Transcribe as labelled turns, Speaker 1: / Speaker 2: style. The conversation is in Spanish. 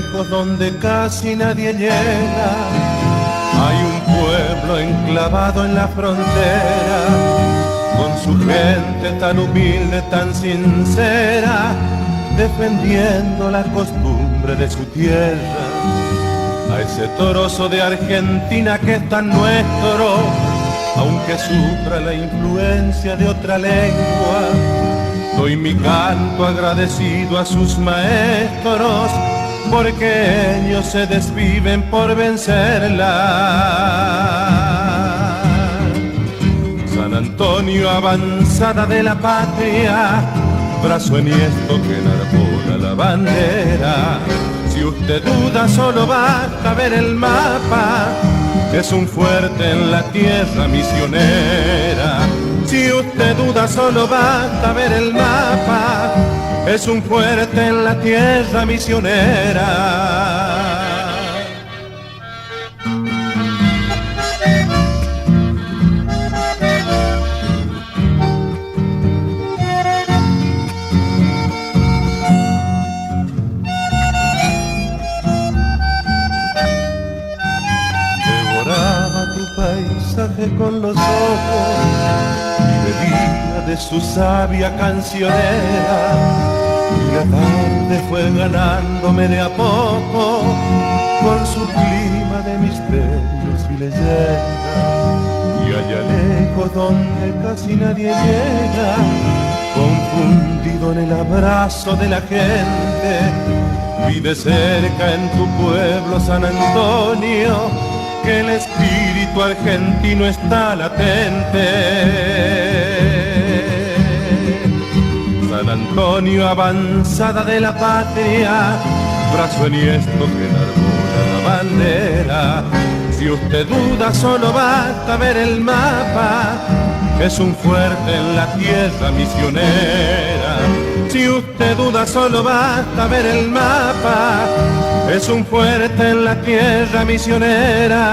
Speaker 1: lejos donde casi nadie llega, hay un pueblo enclavado en la frontera, con su gente tan humilde, tan sincera, defendiendo la costumbre de su tierra. A ese trozo de Argentina que es tan nuestro, aunque sufra la influencia de otra lengua, doy mi canto agradecido a sus maestros, porque ellos se desviven por vencerla. San Antonio, avanzada de la patria, brazo enhiesto que enarbola la bandera. Si usted duda, solo basta ver el mapa, es un fuerte en la tierra misionera. Si usted duda, solo basta ver el mapa, es un fuerte en la tierra misionera. Paisaje con los ojos y bebía de su sabia cancionera, y la tarde fue ganándome de a poco con su clima de misterios y leyendas. Y allá lejos donde casi nadie llega, confundido en el abrazo de la gente, vi de cerca en tu pueblo San Antonio que el espíritu argentino está latente. San Antonio, avanzada de la patria, brazo enhiesto que enarbola la bandera. Si usted duda, solo basta ver el mapa, es un fuerte en la tierra misionera. Si usted duda, solo basta ver el mapa, es un fuerte en la tierra misionera.